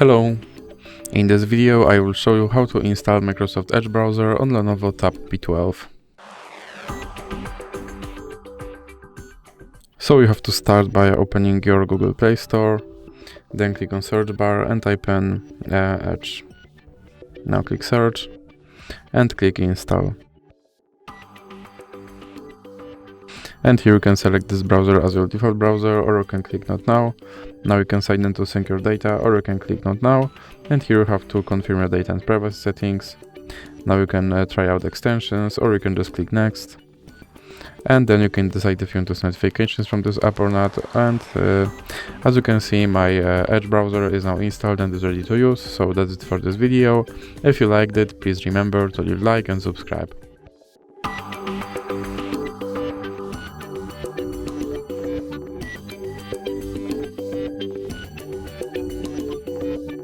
Hello! In this video I will show you how to install Microsoft Edge browser on Lenovo Tab P12. So you have to start by opening your Google Play Store, then click on search bar and type in Edge. Now click search and click install. And here you can select this browser as your default browser, or you can click not now. Now you can sign in to sync your data, or you can click not now. And here you have to confirm your data and privacy settings. Now you can try out extensions, or you can just click next. And then you can decide if you want to see notifications from this app or not. And as you can see, my Edge browser is now installed and is ready to use. So that's it for this video. If you liked it, please remember to leave a like and subscribe.